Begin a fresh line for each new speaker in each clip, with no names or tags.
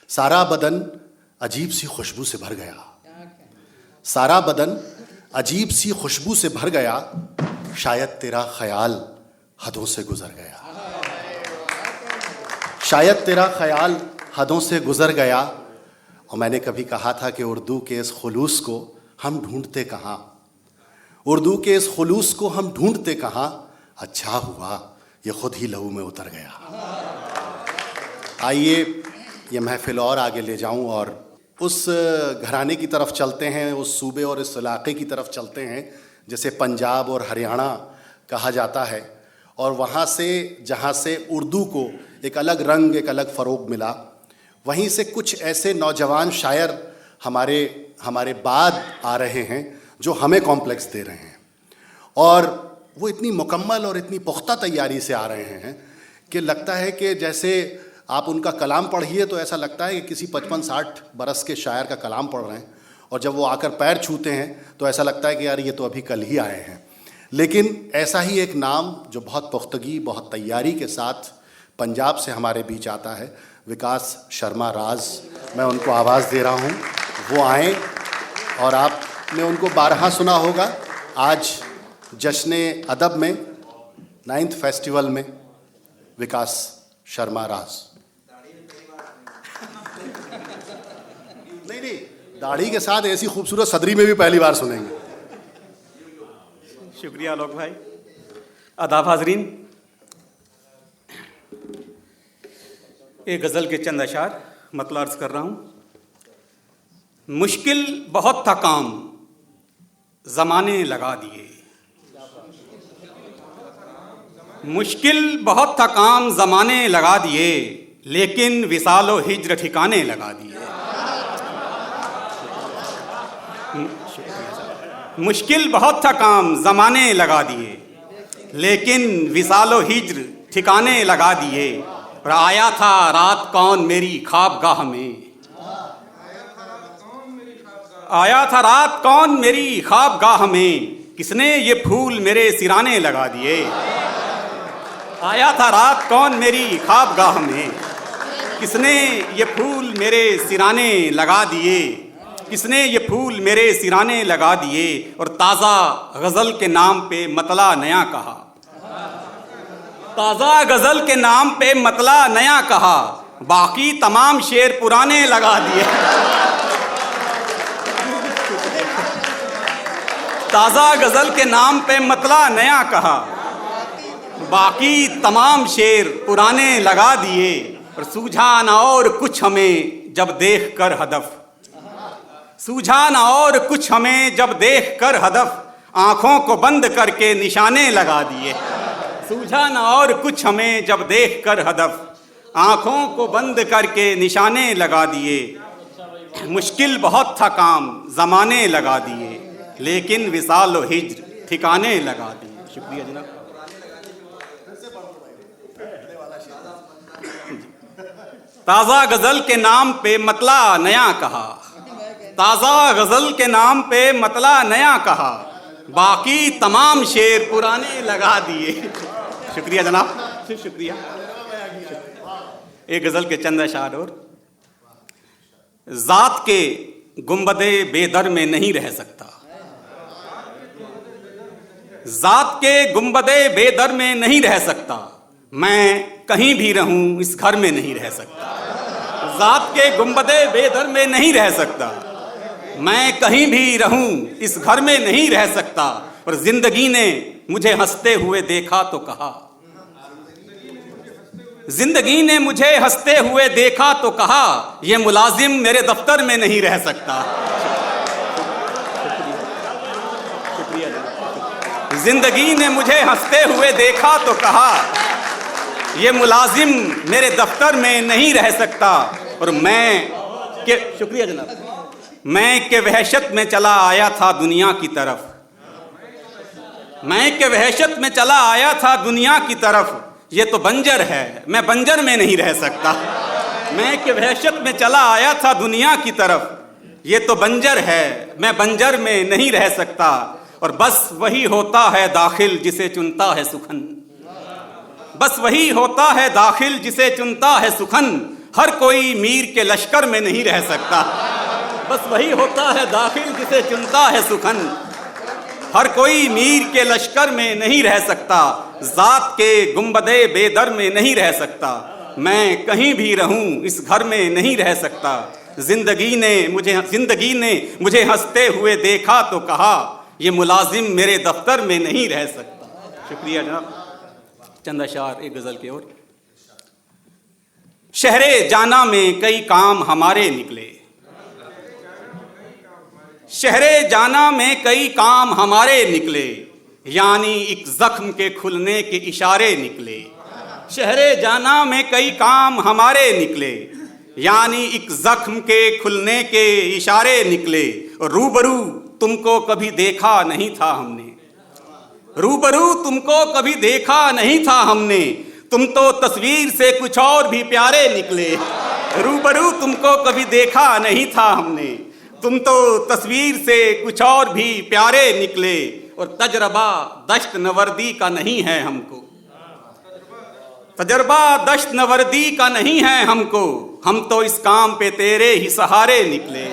सारा बदन अजीब सी खुशबू से भर गया, सारा बदन अजीब सी खुशबू से भर गया, शायद तेरा ख्याल हदों से गुजर गया, शायद तेरा ख्याल हदों से गुजर गया। और मैंने कभी कहा था कि उर्दू के इस खुलूस को हम ढूंढते कहाँ, उर्दू के इस खुलूस को हम ढूंढते कहाँ, अच्छा हुआ ये खुद ही लहू में उतर गया। आइए ये महफिल और आगे ले जाऊं और उस घराने की तरफ चलते हैं, उस सूबे और इस इलाके की तरफ चलते हैं जिसे पंजाब और हरियाणा कहा जाता है, और वहाँ से जहाँ से उर्दू को एक अलग रंग, एक अलग फ़रोग मिला, वहीं से कुछ ऐसे नौजवान शायर हमारे बाद आ रहे हैं जो हमें कॉम्प्लेक्स दे रहे हैं, और वो इतनी मुकम्मल और इतनी पुख्ता तैयारी से आ रहे हैं कि लगता है कि जैसे आप उनका कलाम पढ़िए तो ऐसा लगता है कि किसी 55-60 बरस के शायर का कलाम पढ़ रहे हैं, और जब वो आकर पैर छूते हैं तो ऐसा लगता है कि यार ये तो अभी कल ही आए हैं। लेकिन ऐसा ही एक नाम जो बहुत पुख्तगी, बहुत तैयारी के साथ पंजाब से हमारे बीच आता है, विकास शर्मा राज। मैं उनको आवाज़ दे रहा हूँ, वो आएँ, और आपने उनको बारहा सुना होगा। आज जश्न अदब में 9th फेस्टिवल में विकास शर्मा राज। नहीं, दाढ़ी के साथ ऐसी खूबसूरत सदरी में भी पहली बार सुनेंगे।
शुक्रिया आलोक भाई। आदाब हाजरीन, एक गज़ल के चंद अशार मतलब अर्ज़ कर रहा हूँ। मुश्किल बहुत था काम ज़माने लगा दिए, मुश्किल बहुत था काम ज़माने लगा दिए, लेकिन विसालो हिज्र ठिकाने लगा दिए। मुश्किल बहुत था काम ज़माने लगा दिए, लेकिन विसालो हिज्र ठिकाने लगा दिए। और आया था रात कौन मेरी ख्वाबगाह में, आया था रात कौन मेरी ख्वाबगाह में, किसने ये फूल मेरे सिराने लगा दिए। आया था रात कौन मेरी ख्वाबगाह में, किसने ये फूल मेरे सिराने लगा दिए, किसने ये फूल मेरे सिराने लगा दिए। और ताज़ा गज़ल के नाम पे मतला नया कहा, ताज़ा गज़ल के नाम पे मतला नया कहा, बाकी तमाम शेर पुराने लगा दिए। ताज़ा गज़ल के नाम पे मतला नया कहा, बाकी तमाम शेर पुराने लगा दिए। और सूझा न और कुछ हमें जब देख कर हदफ, सूझा न और कुछ हमें जब देख कर हदफ, आँखों को बंद करके निशाने लगा दिए। सूझा न और कुछ हमें जब देख कर हदफ, आँखों को बंद करके निशाने लगा दिए। मुश्किल बहुत था काम ज़माने लगा दिए, लेकिन विसाल व हिज्र ठिकाने लगा दिए। शुक्रिया जनाब। ताज़ा गज़ल के नाम पे मतला नया कहा, ताज़ा गज़ल के नाम पे मतला नया कहा, बाकी तमाम शेर पुराने लगा दिए। शुक्रिया जनाब, शुक्रिया। एक गज़ल के चंद अशार और। ज़ात के गुंबदे बेदर में नहीं रह सकता, ज़ात के गुंबदे बेदर में नहीं रह सकता, मैं कहीं भी रहूं इस घर में नहीं रह सकता। ज़ात के गुंबदे बेदर में नहीं रह सकता, मैं कहीं भी रहूं इस घर में नहीं रह सकता। और जिंदगी ने मुझे हंसते हुए देखा तो कहा, जिंदगी ने मुझे हंसते हुए देखा तो कहा, ये मुलाजिम मेरे दफ्तर में नहीं रह सकता। जिंदगी ने मुझे हंसते हुए देखा तो कहा, ये मुलाजिम मेरे दफ्तर में नहीं रह सकता। और मैं के शुक्रिया जनाब, मैं के वहशत में चला आया था दुनिया की तरफ, मैं के वहशत में चला आया था दुनिया की तरफ, ये तो बंजर है मैं बंजर में नहीं रह सकता। मैं के वहशत में चला आया था दुनिया की तरफ, ये तो बंजर है मैं बंजर में नहीं रह सकता। और बस वही होता है दाखिल जिसे चुनता है सुखन, बस वही होता है दाखिल जिसे चुनता है सुखन, हर कोई मीर के लश्कर में नहीं रह सकता, बस वही होता है दाखिल जिसे चुनता है सुखन। हर कोई मीर के लश्कर में नहीं रह सकता, जात के गुंबदे बेदर में नहीं रह सकता। मैं कहीं भी रहूं इस घर में नहीं रह सकता। जिंदगी ने मुझे हंसते हुए देखा तो कहा, ये मुलाजिम मेरे दफ्तर में नहीं रह सकता। शुक्रिया जनाब। चंद अशार एक गजल की ओर। शहरे जाना में कई काम हमारे निकले, शहरे जाना में कई काम हमारे निकले, यानी एक जख्म के खुलने के इशारे निकले। शहरे जाना में कई काम हमारे निकले, यानी एक जख्म के खुलने के इशारे निकले। और रूबरू तुमको कभी देखा नहीं था हमने, रूबरू तुमको कभी देखा नहीं था हमने, तुम तो तस्वीर से कुछ और भी प्यारे निकले। रूबरू तुमको कभी देखा नहीं था हमने, तुम तो तस्वीर से कुछ और भी प्यारे निकले। और तजर्बा दश्त नवर्दी का नहीं है हमको, तजर्बा दश्त नवर्दी का नहीं है हमको, हम तो इस काम पे तेरे ही सहारे निकले।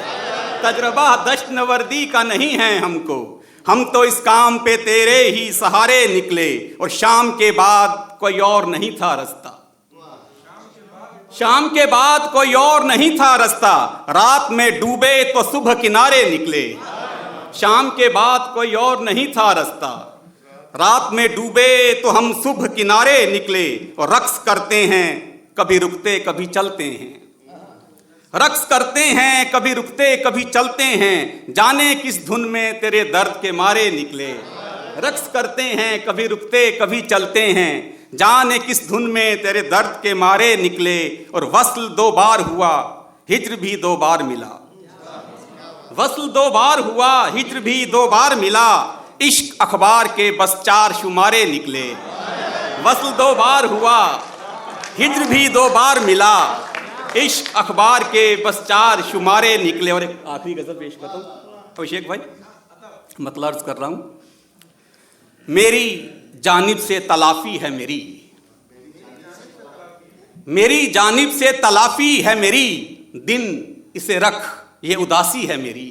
तजर्बा दश्त नवर्दी का नहीं है हमको, हम तो इस काम पे तेरे ही सहारे निकले। और शाम के बाद कोई और नहीं था रास्ता, शाम के बाद कोई और नहीं था रास्ता, रात में डूबे तो सुबह किनारे निकले। शाम के बाद कोई और नहीं था रास्ता, रात में डूबे तो हम सुबह किनारे निकले। और रक्स करते हैं कभी रुकते कभी चलते हैं, रक्स करते हैं कभी रुकते कभी चलते हैं, जाने किस धुन में तेरे दर्द के मारे निकले। रक्स करते हैं कभी रुकते कभी चलते हैं, जाने किस धुन में तेरे दर्द के मारे निकले। और वस्ल 2 बार हुआ हिज्र भी 2 बार मिला, वस्ल 2 बार हुआ हिज्र भी 2 बार मिला, इश्क अखबार के बस 4 शुमारे निकले। वस्ल 2 बार हुआ हिज्र भी 2 बार मिला, इश्क अखबार के बस 4 शुमारे निकले। और एक आखिरी गजल पेश करता हूँ अभिषेक भाई, मतलब अर्ज कर रहा हूँ। मेरी जानिब से तलाफी है मेरी, मेरी जानिब से तलाफी है मेरी, दिन इसे रख ये उदासी है मेरी।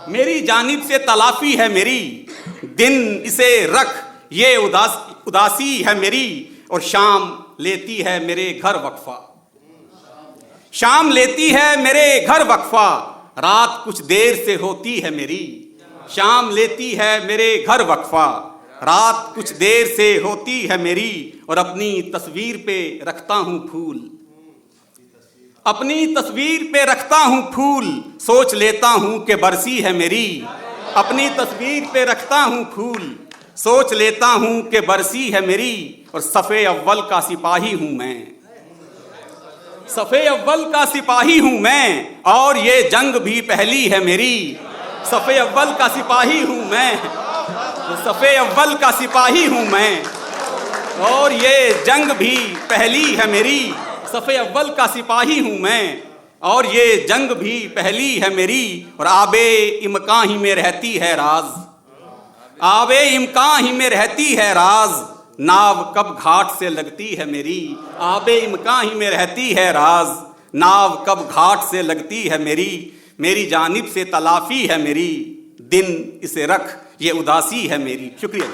मेरी जानिब से तलाफी है मेरी, दिन इसे रख ये उदासी है मेरी। और शाम लेती है मेरे घर वक्फा, शाम लेती है मेरे घर वक्फा, रात कुछ देर से होती है मेरी। शाम लेती है मेरे घर वक्फा, रात कुछ देर से होती है मेरी। और अपनी तस्वीर पे रखता हूँ फूल, अपनी तस्वीर पे रखता हूँ फूल, सोच लेता हूँ कि बरसी है मेरी। अपनी तस्वीर पे रखता हूँ फूल, सोच लेता हूँ कि बरसी है मेरी। और सफ़े अव्वल का सिपाही हूँ मैं, सफ़े अव्वल का सिपाही हूँ मैं, और ये जंग भी पहली है मेरी। सफ़े अव्वल का सिपाही हूँ मैं, सफ़े अव्वल का सिपाही हूँ मैं, और ये जंग भी पहली है मेरी। सफ़े अव्वल का सिपाही हूँ मैं, और ये जंग भी पहली है मेरी। और आबे इमकां ही में रहती है राज, आबे इमकां ही में रहती है राज, नाव कब घाट से लगती है मेरी। आबे इमकां ही में रहती है राज, नाव कब घाट से लगती है मेरी। मेरी जानिब से तलाफी है मेरी, दिन इसे रख ये उदासी है मेरी। शुक्रिया।